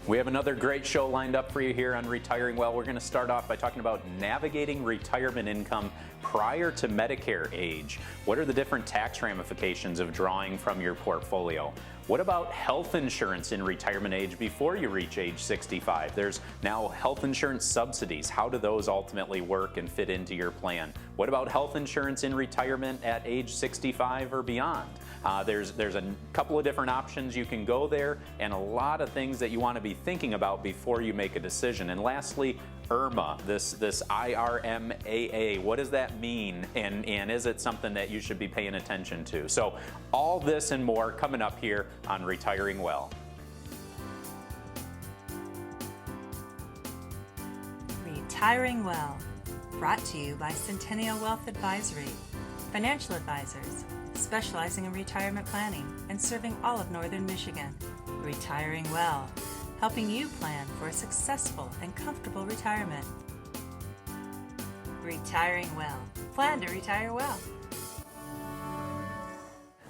We have another great show lined up for you here on Retiring Well. We're going to start off by talking about navigating retirement income prior to Medicare age. What are the different tax ramifications of drawing from your portfolio? What about health insurance in retirement age before you reach age 65? There's now health insurance subsidies. How do those ultimately work and fit into your plan? What about health insurance in retirement at age 65 or beyond? There's a couple of different options you can go there, and a lot of things that you want to be thinking about before you make a decision. And lastly, IRMAA, this IRMAA, what does that mean, and is it something that you should be paying attention to? So all this and more coming up here on Retiring Well. Retiring Well, brought to you by Centennial Wealth Advisory, financial advisors specializing in retirement planning and serving all of Northern Michigan. Retiring Well, helping you plan for a successful and comfortable retirement. Retiring Well, plan to retire well.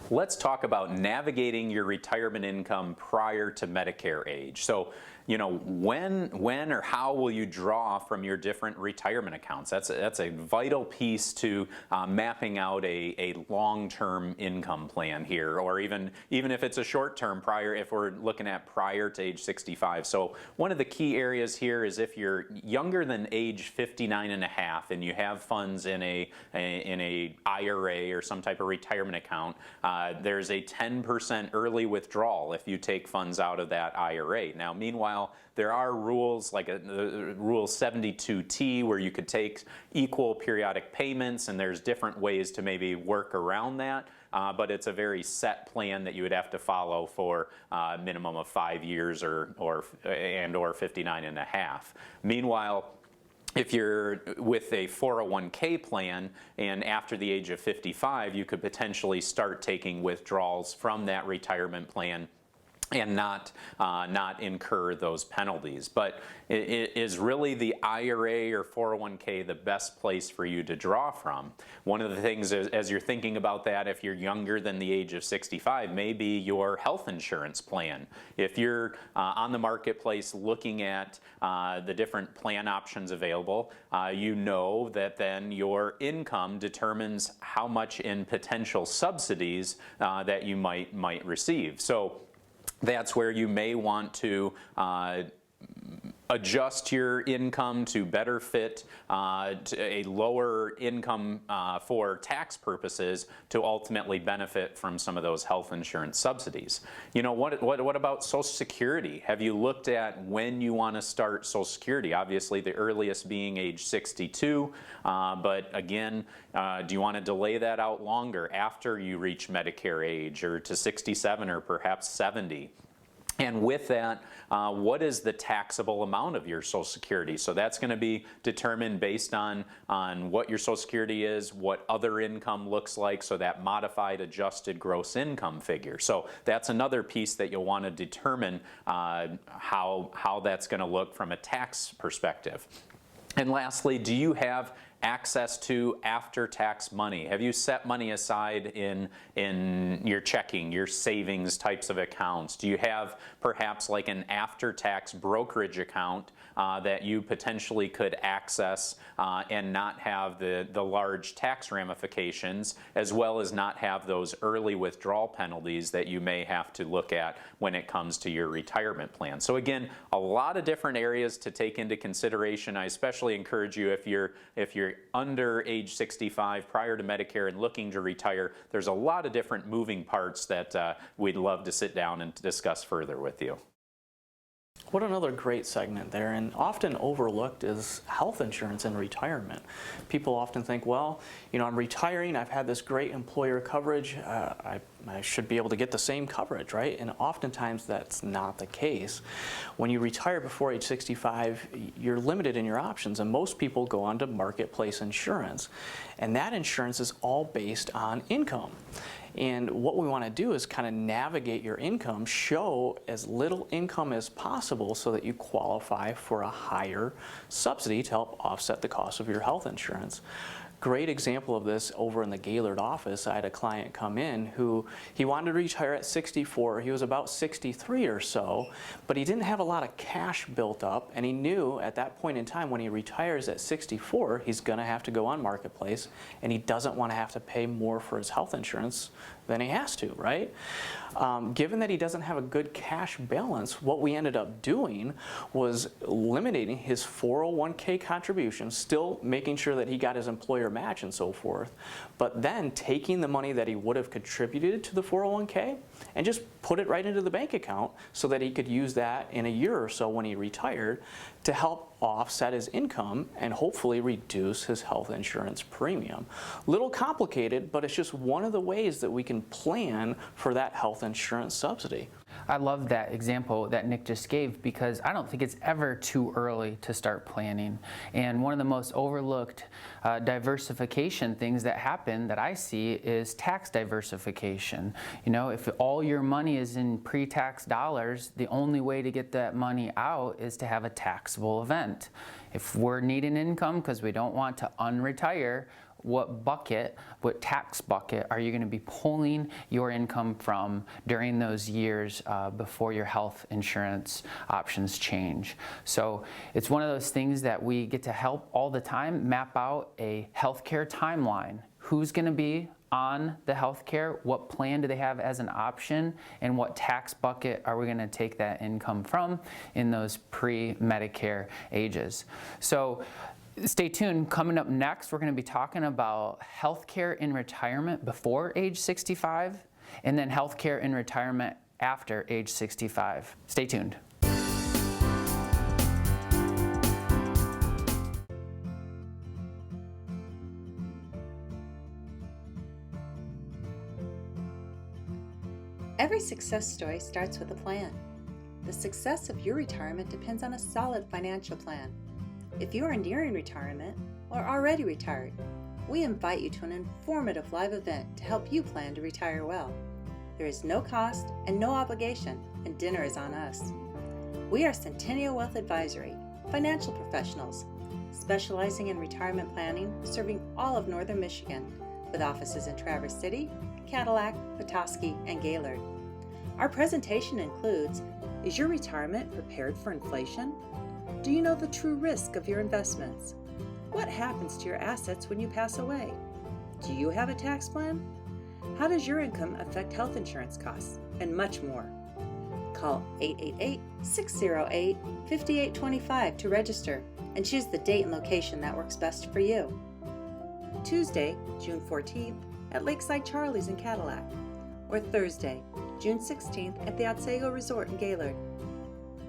Let's talk about navigating your retirement income prior to Medicare age. So, you know, when or how will you draw from your different retirement accounts? That's a vital piece to mapping out a long-term income plan here, or even if it's a short-term prior, if we're looking at prior to age 65. So one of the key areas here is if you're younger than age 59 and a half and you have funds in a IRA or some type of retirement account, there's a 10% early withdrawal if you take funds out of that IRA. Now, meanwhile, there are rules like Rule 72T where you could take equal periodic payments, and there's different ways to maybe work around that. But it's a very set plan that you would have to follow for a minimum of 5 years or 59 and a half. Meanwhile, if you're with a 401k plan and after the age of 55, you could potentially start taking withdrawals from that retirement plan and not incur those penalties. But is really the IRA or 401k the best place for you to draw from? One of the things as you're thinking about that, if you're younger than the age of 65, may be your health insurance plan. If you're on the marketplace looking at the different plan options available, you know that then your income determines how much in potential subsidies that you might receive. So that's where you may want to adjust your income to better fit to a lower income for tax purposes to ultimately benefit from some of those health insurance subsidies. You know, what about Social Security? Have you looked at when you want to start Social Security? Obviously, the earliest being age 62, but again, do you want to delay that out longer after you reach Medicare age, or to 67 or perhaps 70? And with that, what is the taxable amount of your Social Security? So that's going to be determined based on what your Social Security is, what other income looks like, so that modified adjusted gross income figure. So that's another piece that you'll want to determine how that's going to look from a tax perspective. And lastly, do you have access to after-tax money? Have you set money aside in your checking, your savings types of accounts? Do you have perhaps like an after-tax brokerage account that you potentially could access and not have the large tax ramifications, as well as not have those early withdrawal penalties that you may have to look at when it comes to your retirement plan? So again, a lot of different areas to take into consideration. I especially encourage you, if you're under age 65 prior to Medicare and looking to retire, there's a lot of different moving parts that we'd love to sit down and discuss further with you. What another great segment there, and often overlooked, is health insurance in retirement. People often think, well, you know, I'm retiring, I've had this great employer coverage, I should be able to get the same coverage, right? And oftentimes that's not the case. When you retire before age 65, you're limited in your options, and most people go on to marketplace insurance. And that insurance is all based on income. And what we want to do is kind of navigate your income, show as little income as possible so that you qualify for a higher subsidy to help offset the cost of your health insurance. Great example of this over in the Gaylord office. I had a client come in who he wanted to retire at 64. He was about 63 or so, but he didn't have a lot of cash built up, and he knew at that point in time when he retires at 64, he's going to have to go on Marketplace, and he doesn't want to have to pay more for his health insurance than he has to, right? Given that he doesn't have a good cash balance, what we ended up doing was eliminating his 401k contributions, still making sure that he got his employer match and so forth, but then taking the money that he would have contributed to the 401k and just put it right into the bank account so that he could use that in a year or so when he retired to help offset his income and hopefully reduce his health insurance premium. Little complicated, but it's just one of the ways that we can plan for that health insurance subsidy. I love that example that Nick just gave because I don't think it's ever too early to start planning. And one of the most overlooked diversification things that happen that I see is tax diversification. You know, if all your money is in pre-tax dollars, the only way to get that money out is to have a taxable event. If we're needing income because we don't want to unretire, what tax bucket are you going to be pulling your income from during those years before your health insurance options change? So it's one of those things that we get to help all the time map out a healthcare timeline. Who's going to be on the healthcare? What plan do they have as an option? And what tax bucket are we going to take that income from in those pre-Medicare ages? So stay tuned. Coming up next, we're going to be talking about healthcare in retirement before age 65 and then healthcare in retirement after age 65. Stay tuned. Every success story starts with a plan. The success of your retirement depends on a solid financial plan. If you are nearing retirement or already retired, we invite you to an informative live event to help you plan to retire well. There is no cost and no obligation, and dinner is on us. We are Centennial Wealth Advisory, financial professionals, specializing in retirement planning, serving all of northern Michigan, with offices in Traverse City, Cadillac, Petoskey, and Gaylord. Our presentation includes, is your retirement prepared for inflation? Do you know the true risk of your investments? What happens to your assets when you pass away? Do you have a tax plan? How does your income affect health insurance costs? And much more. Call 888-608-5825 to register and choose the date and location that works best for you. Tuesday, June 14th at Lakeside Charlie's in Cadillac, or Thursday, June 16th at the Otsego Resort in Gaylord.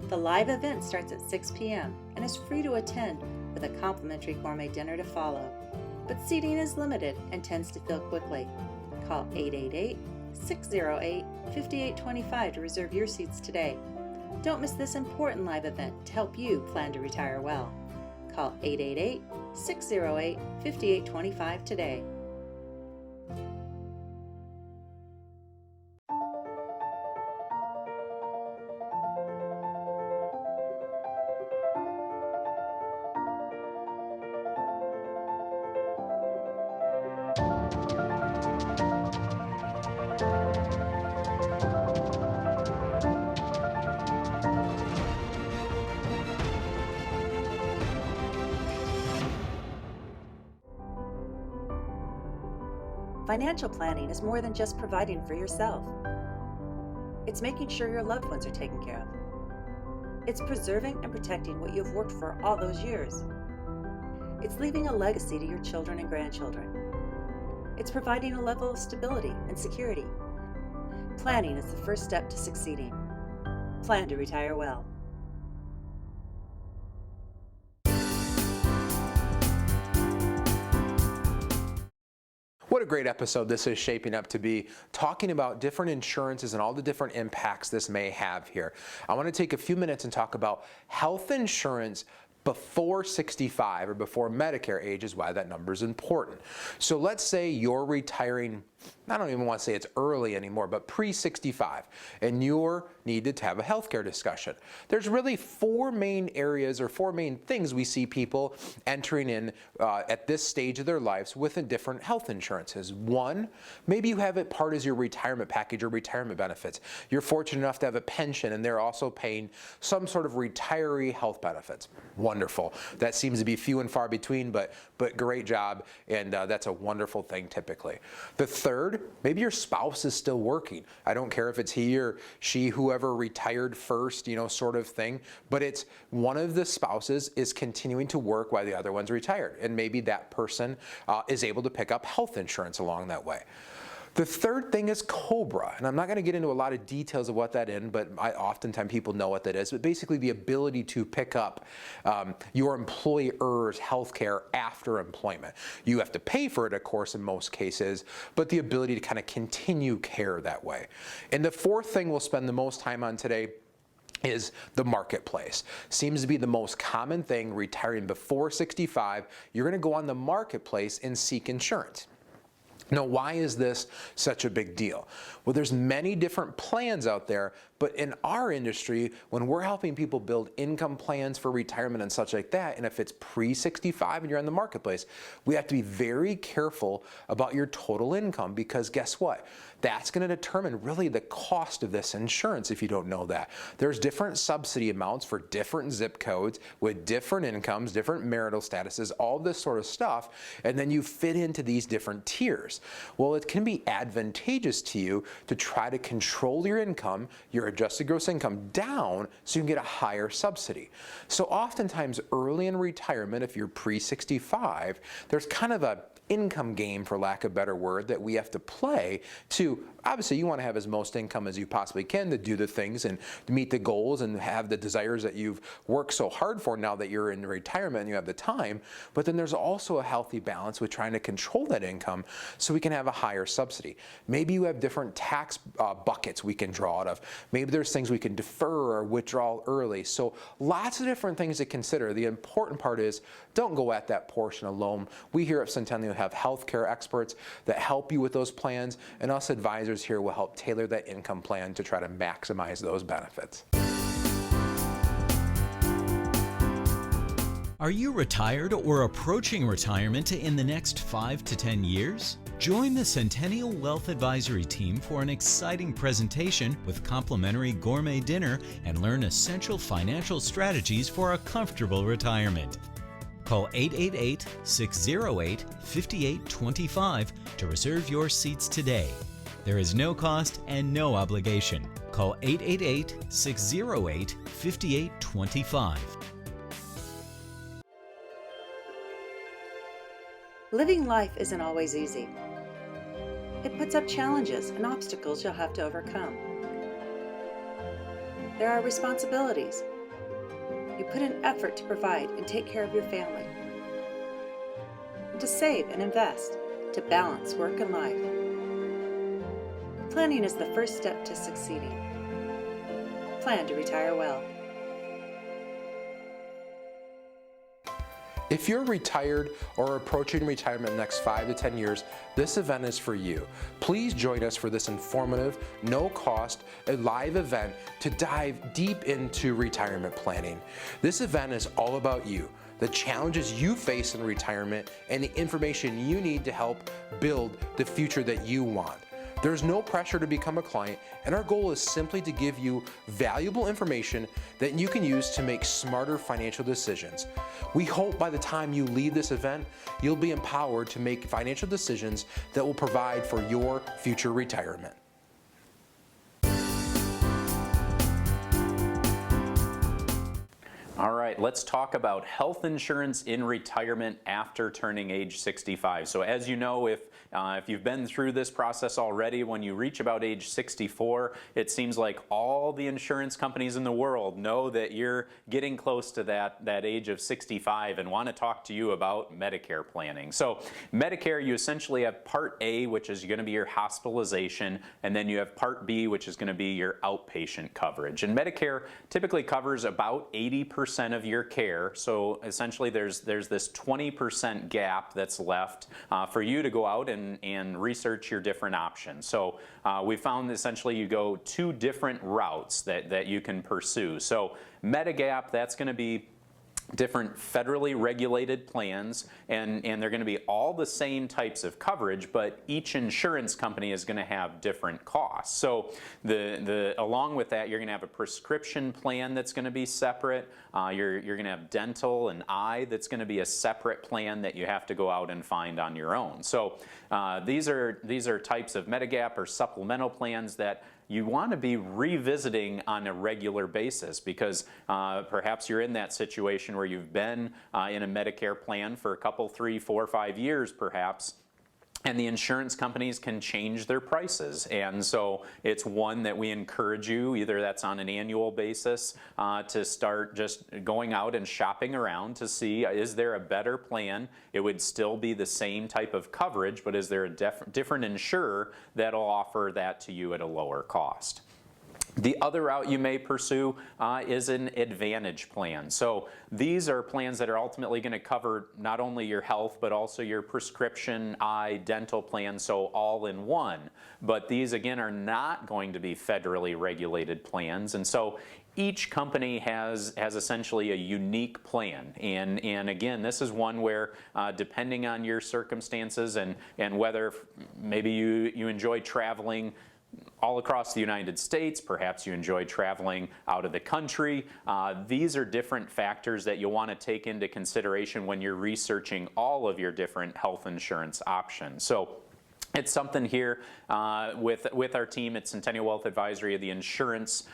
The live event starts at 6 p.m. and is free to attend with a complimentary gourmet dinner to follow, but seating is limited and tends to fill quickly. Call 888-608-5825 to reserve your seats today. Don't miss this important live event to help you plan to retire well. Call 888-608-5825 today. Financial planning is more than just providing for yourself. It's making sure your loved ones are taken care of. It's preserving and protecting what you've worked for all those years. It's leaving a legacy to your children and grandchildren. It's providing a level of stability and security. Planning is the first step to succeeding. Plan to retire well. What a great episode this is shaping up to be, talking about different insurances and all the different impacts this may have here. I want to take a few minutes and talk about health insurance before 65 or before Medicare age is why that number is important. So let's say you're retiring, I don't even want to say it's early anymore, but pre-65, and you're need to have a healthcare discussion. There's really four main areas or four main things we see people entering in at this stage of their lives with different health insurances. One, maybe you have it part as your retirement package or retirement benefits. You're fortunate enough to have a pension and they're also paying some sort of retiree health benefits. Wonderful. That seems to be few and far between, but great job, and that's a wonderful thing typically. The third, maybe your spouse is still working. I don't care if it's he or she, whoever retired first, sort of thing, but it's one of the spouses is continuing to work while the other one's retired, and maybe that person is able to pick up health insurance along that way. The third thing is COBRA, and I'm not going to get into a lot of details of what that is, but oftentimes people know what that is, but basically the ability to pick up your employer's health care after employment. You have to pay for it, of course, in most cases, but the ability to kind of continue care that way. And the fourth thing we'll spend the most time on today is the marketplace. Seems to be the most common thing, retiring before 65. You're going to go on the marketplace and seek insurance. Now, why is this such a big deal? Well, there's many different plans out there, but in our industry, when we're helping people build income plans for retirement and such like that, and if it's pre-65 and you're on the marketplace, we have to be very careful about your total income, because guess what? That's going to determine really the cost of this insurance if you don't know that. There's different subsidy amounts for different zip codes with different incomes, different marital statuses, all this sort of stuff, and then you fit into these different tiers. Well, it can be advantageous to you to try to control your income, your adjusted gross income, down so you can get a higher subsidy. So oftentimes early in retirement, if you're pre-65, there's kind of a income game, for lack of a better word, that we have to play to, obviously you want to have as most income as you possibly can to do the things and to meet the goals and have the desires that you've worked so hard for now that you're in retirement and you have the time. But then there's also a healthy balance with trying to control that income so we can have a higher subsidy. Maybe you have different tax buckets we can draw out of. Maybe there's things we can defer or withdraw early. So lots of different things to consider. The important part is don't go at that portion alone. We here at Centennial have healthcare experts that help you with those plans, and us advisors here will help tailor that income plan to try to maximize those benefits. Are you retired or approaching retirement in the next 5 to 10 years? Join the Centennial Wealth Advisory team for an exciting presentation with complimentary gourmet dinner and learn essential financial strategies for a comfortable retirement. Call 888-608-5825 to reserve your seats today. There is no cost and no obligation. Call 888-608-5825. Living life isn't always easy. It puts up challenges and obstacles you'll have to overcome. There are responsibilities. You put in effort to provide and take care of your family, and to save and invest, to balance work and life. Planning is the first step to succeeding. Plan to retire well. If you're retired or approaching retirement in the next 5 to 10 years, this event is for you. Please join us for this informative, no-cost, live event to dive deep into retirement planning. This event is all about you, the challenges you face in retirement, and the information you need to help build the future that you want. There's no pressure to become a client, and our goal is simply to give you valuable information that you can use to make smarter financial decisions. We hope by the time you leave this event, you'll be empowered to make financial decisions that will provide for your future retirement. All right, let's talk about health insurance in retirement after turning age 65. So as you know, if you've been through this process already, when you reach about age 64, it seems like all the insurance companies in the world know that you're getting close to that age of 65 and want to talk to you about Medicare planning. So Medicare, you essentially have Part A, which is going to be your hospitalization, and then you have Part B, which is going to be your outpatient coverage. And Medicare typically covers about 80% of 5-year care. So essentially there's this 20% gap that's left for you to go out and research your different options. So we found essentially you go 2 different routes that you can pursue. So Medigap, that's going to be different federally regulated plans, and they're going to be all the same types of coverage, but each insurance company is going to have different costs. So along with that, you're going to have a prescription plan that's going to be separate. You're going to have dental and eye that's going to be a separate plan that you have to go out and find on your own. So these are types of Medigap or supplemental plans that you want to be revisiting on a regular basis, because perhaps you're in that situation where you've been in a Medicare plan for a couple, 3, 4, 5 years perhaps, and the insurance companies can change their prices. And so it's one that we encourage you, either that's on an annual basis, to start just going out and shopping around to see, is there a better plan? It would still be the same type of coverage, but is there a different insurer that'll offer that to you at a lower cost? The other route you may pursue is an Advantage plan. So these are plans that are ultimately going to cover not only your health, but also your prescription, eye, dental plan, so all in one. But these, again, are not going to be federally regulated plans. And so each company has essentially a unique plan. And again, this is one where depending on your circumstances and whether maybe you enjoy traveling all across the United States, perhaps you enjoy traveling out of the country. These are different factors that you'll want to take into consideration when you're researching all of your different health insurance options. So it's something here with our team at Centennial Wealth Advisory, the insurance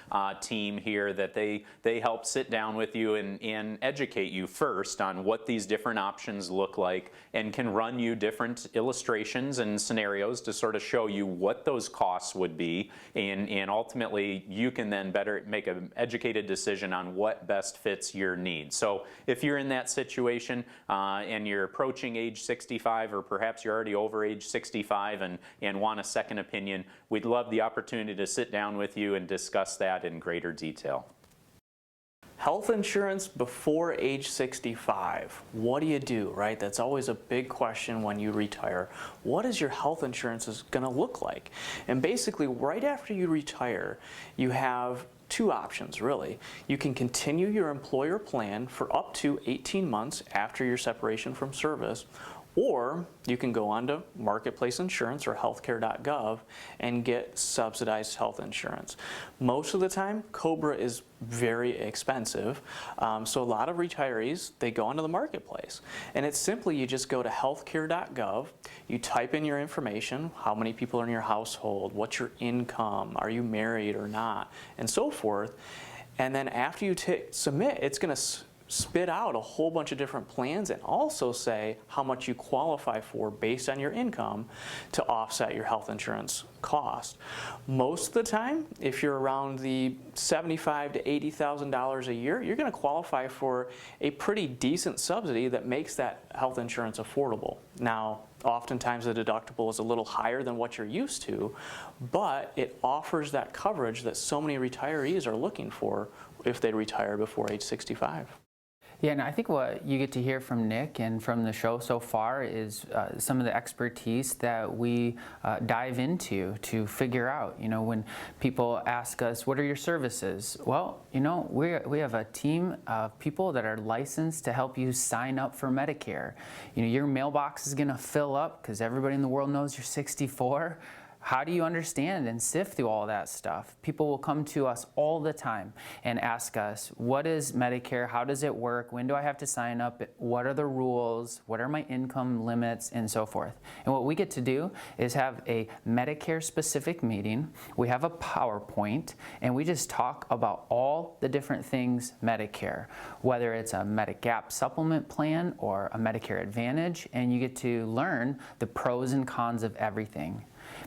team here, that they help sit down with you and educate you first on what these different options look like, and can run you different illustrations and scenarios to sort of show you what those costs would be, and ultimately you can then better make an educated decision on what best fits your needs. So if you're in that situation and you're approaching age 65, or perhaps you're already over age 65 and want a second opinion, we'd love the opportunity to sit down with you and discuss that in greater detail. Health insurance before age 65. What do you do, right? That's always a big question when you retire. What is your health insurance going to look like? And basically, right after you retire, you have 2 options, really. You can continue your employer plan for up to 18 months after your separation from service, or you can go onto Marketplace Insurance or healthcare.gov and get subsidized health insurance. Most of the time, COBRA is very expensive, so a lot of retirees, they go onto the Marketplace. And it's simply, you just go to healthcare.gov, you type in your information, how many people are in your household, what's your income, are you married or not, and so forth. And then after you submit, it's going to spit out a whole bunch of different plans and also say how much you qualify for based on your income to offset your health insurance cost. Most of the time, if you're around the $75,000 to $80,000 a year, you're going to qualify for a pretty decent subsidy that makes that health insurance affordable. Now, oftentimes the deductible is a little higher than what you're used to, but it offers that coverage that so many retirees are looking for if they retire before age 65. Yeah, and I think what you get to hear from Nick and from the show so far is some of the expertise that we dive into to figure out. You know, when people ask us, what are your services? Well, you know, we have a team of people that are licensed to help you sign up for Medicare. You know, your mailbox is going to fill up because everybody in the world knows you're 64. How do you understand and sift through all that stuff? People will come to us all the time and ask us, what is Medicare? How does it work? When do I have to sign up? What are the rules? What are my income limits? And so forth. And what we get to do is have a Medicare-specific meeting. We have a PowerPoint, and we just talk about all the different things Medicare, whether it's a Medigap supplement plan or a Medicare Advantage, and you get to learn the pros and cons of everything.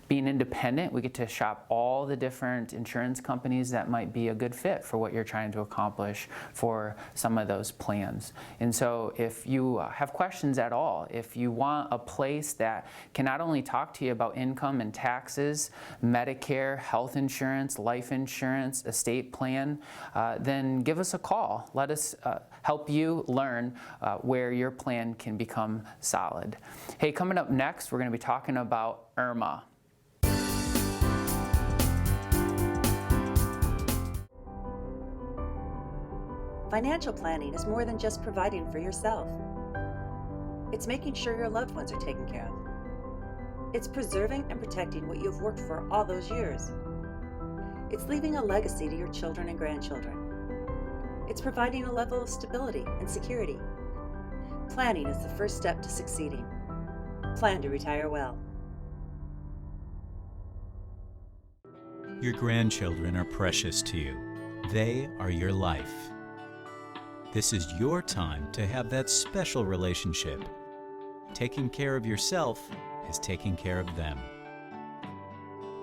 being independent, we get to shop all the different insurance companies that might be a good fit for what you're trying to accomplish for some of those plans. And so if you have questions at all, if you want a place that can not only talk to you about income and taxes, Medicare, health insurance, life insurance, estate plan, then give us a call. Let us help you learn where your plan can become solid. Hey, coming up next, we're going to be talking about IRMAA. Financial planning is more than just providing for yourself. It's making sure your loved ones are taken care of. It's preserving and protecting what you've worked for all those years. It's leaving a legacy to your children and grandchildren. It's providing a level of stability and security. Planning is the first step to succeeding. Plan to retire well. Your grandchildren are precious to you. They are your life. This is your time to have that special relationship. Taking care of yourself is taking care of them.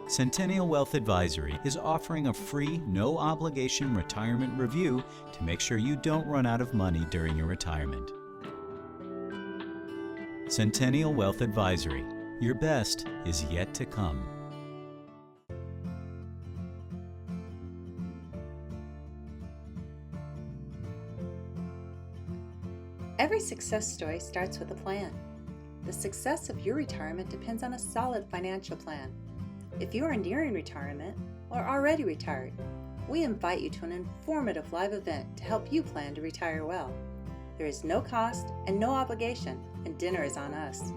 Centennial Wealth Advisory is offering a free, no-obligation retirement review to make sure you don't run out of money during your retirement. Centennial Wealth Advisory. Your best is yet to come. Every success story starts with a plan. The success of your retirement depends on a solid financial plan. If you are nearing retirement or already retired, we invite you to an informative live event to help you plan to retire well. There is no cost and no obligation, and dinner is on us.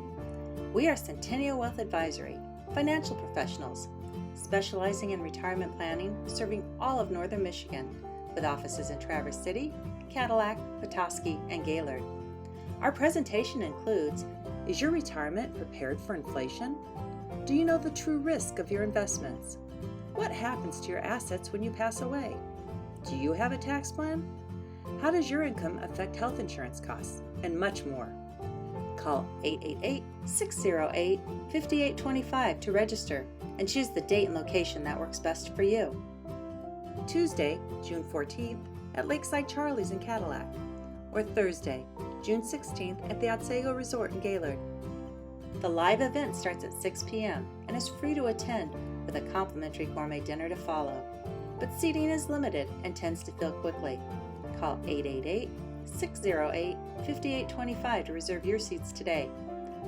We are Centennial Wealth Advisory, financial professionals, specializing in retirement planning, serving all of northern Michigan, with offices in Traverse City, Cadillac, Petoskey, and Gaylord. Our presentation includes, is your retirement prepared for inflation? Do you know the true risk of your investments? What happens to your assets when you pass away? Do you have a tax plan? How does your income affect health insurance costs? And much more. Call 888-608-5825 to register and choose the date and location that works best for you. Tuesday, June 14th at Lakeside Charlie's in Cadillac, or Thursday, June 16th at the Otsego Resort in Gaylord. The live event starts at 6 p.m. and is free to attend with a complimentary gourmet dinner to follow, but seating is limited and tends to fill quickly. Call 888-608-5825 to reserve your seats today.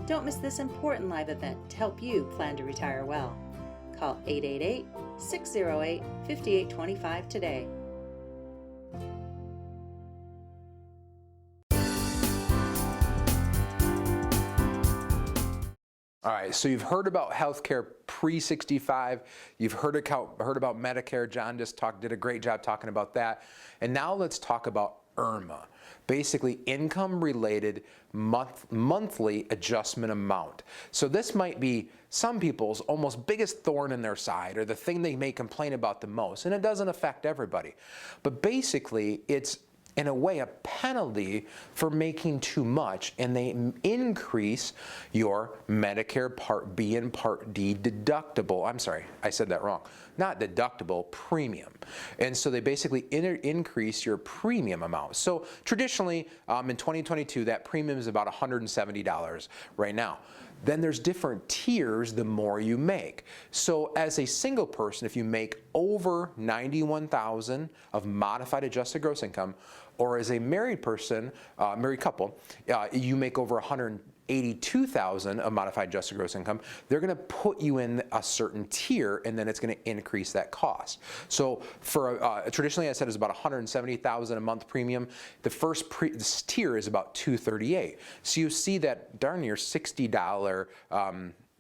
Don't miss this important live event to help you plan to retire well. Call 888-608-5825 today. All right, so you've heard about healthcare pre-65, you've heard about Medicare. John just did a great job talking about that. And now let's talk about IRMAA, basically income-related monthly adjustment amount. So this might be some people's almost biggest thorn in their side, or the thing they may complain about the most, and it doesn't affect everybody. But basically, it's in a way a penalty for making too much, and they increase your Medicare Part B and Part D deductible. I'm sorry, I said that wrong. Not deductible, premium. And so they basically increase your premium amount. So traditionally, in 2022, that premium is about $170 right now. Then there's different tiers the more you make. So as a single person, if you make over $91,000 of modified adjusted gross income, or as a married person, married couple, you make over $182,000 of modified adjusted gross income, they're going to put you in a certain tier, and then it's going to increase that cost. So for traditionally, I said it's about $170,000 a month premium. The first tier is about $238. So you see that darn near $60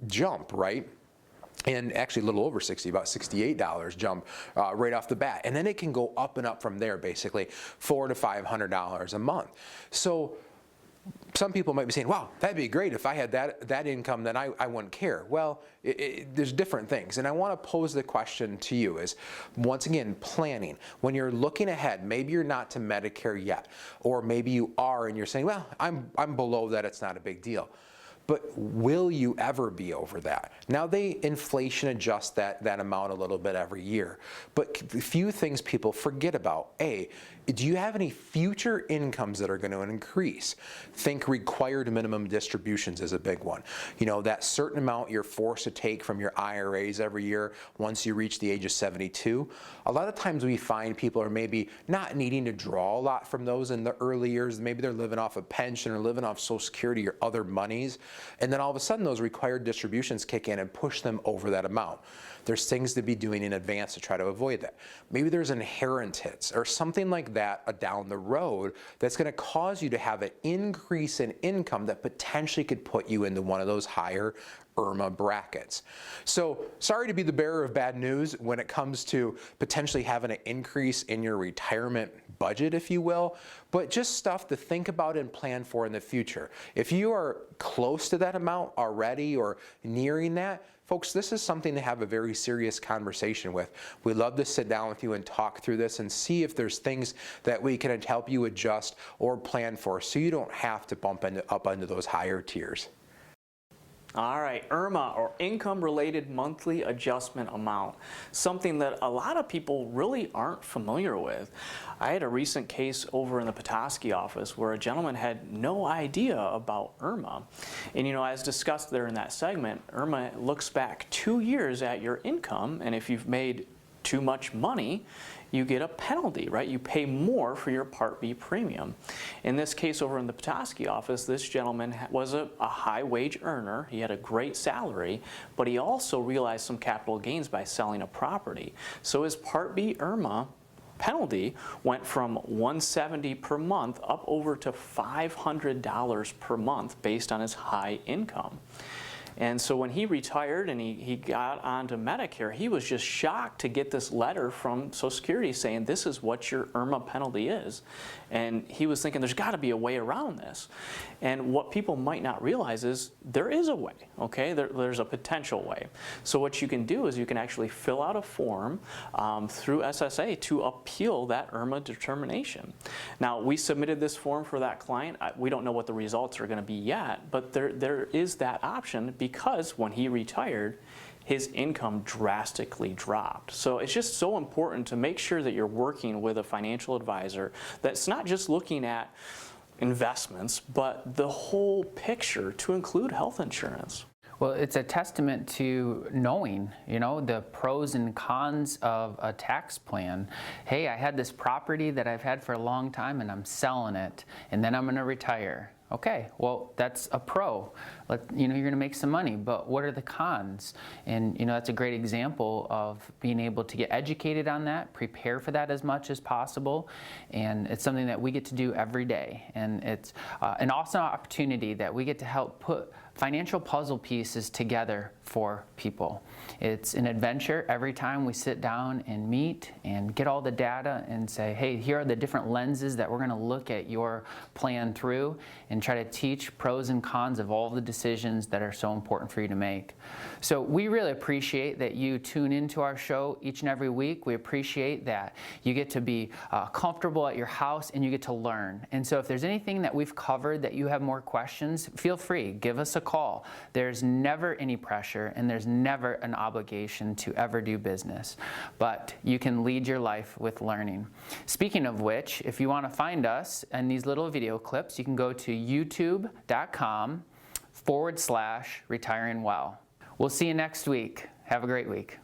jump, right? And actually a little over 60, about $68 jump right off the bat. And then it can go up and up from there, basically $400 to $500 a month. So some people might be saying, wow, that'd be great if I had that income, then I wouldn't care. Well, there's different things. And I want to pose the question to you is, once again, planning. When you're looking ahead, maybe you're not to Medicare yet, or maybe you are and you're saying, well, I'm below that, it's not a big deal. but will you ever be over that? Now they inflation adjust that amount a little bit every year, but the few things people forget about: A, do you have any future incomes that are going to increase? Think required minimum distributions is a big one. You know, that certain amount you're forced to take from your IRAs every year once you reach the age of 72. A lot of times we find people are maybe not needing to draw a lot from those in the early years. Maybe they're living off a pension or living off Social Security or other monies. And then all of a sudden those required distributions kick in and push them over that amount. There's things to be doing in advance to try to avoid that. Maybe there's inheritance or something like that down the road that's going to cause you to have an increase in income that potentially could put you into one of those higher IRMAA brackets. So sorry to be the bearer of bad news when it comes to potentially having an increase in your retirement budget, if you will, but just stuff to think about and plan for in the future. If you are close to that amount already or nearing that, folks, this is something to have a very serious conversation with. We'd love to sit down with you and talk through this and see if there's things that we can help you adjust or plan for so you don't have to bump up into those higher tiers. All right, IRMAA, or Income-Related Monthly Adjustment Amount, something that a lot of people really aren't familiar with. I had a recent case over in the Petoskey office where a gentleman had no idea about IRMAA. And you know, as discussed there in that segment, IRMAA looks back 2 years at your income, and if you've made too much money, you get a penalty, right? You pay more for your Part B premium. In this case over in the Petoskey office, this gentleman was a high wage earner. He had a great salary, but he also realized some capital gains by selling a property. So his Part B IRMAA penalty went from $170 per month up over to $500 per month based on his high income. And so when he retired and he got onto Medicare, he was just shocked to get this letter from Social Security saying this is what your IRMAA penalty is. And he was thinking there's got to be a way around this. And what people might not realize is there is a way, okay? There's a potential way. So what you can do is you can actually fill out a form through SSA to appeal that IRMAA determination. Now, we submitted this form for that client. We don't know what the results are going to be yet, but there is that option because when he retired, his income drastically dropped. So it's just so important to make sure that you're working with a financial advisor that's not just looking at investments, but the whole picture to include health insurance. Well, it's a testament to knowing, you know, the pros and cons of a tax plan. Hey, I had this property that I've had for a long time and I'm selling it, and then I'm going to retire. Okay, well, that's a pro. You know, you're going to make some money, but what are the cons? And, you know, that's a great example of being able to get educated on that, prepare for that as much as possible, and it's something that we get to do every day. And it's an awesome opportunity that we get to help put financial puzzle pieces together for people. It's an adventure every time we sit down and meet and get all the data and say, hey, here are the different lenses that we're going to look at your plan through and try to teach pros and cons of all the decisions that are so important for you to make. So we really appreciate that you tune into our show each and every week. We appreciate that you get to be comfortable at your house and you get to learn. And so if there's anything that we've covered that you have more questions, feel free, give us a call. There's never any pressure and there's never an obligation to ever do business, but you can lead your life with learning. Speaking of which, if you want to find us in these little video clips, you can go to youtube.com/retiringwell. We'll see you next week. Have a great week.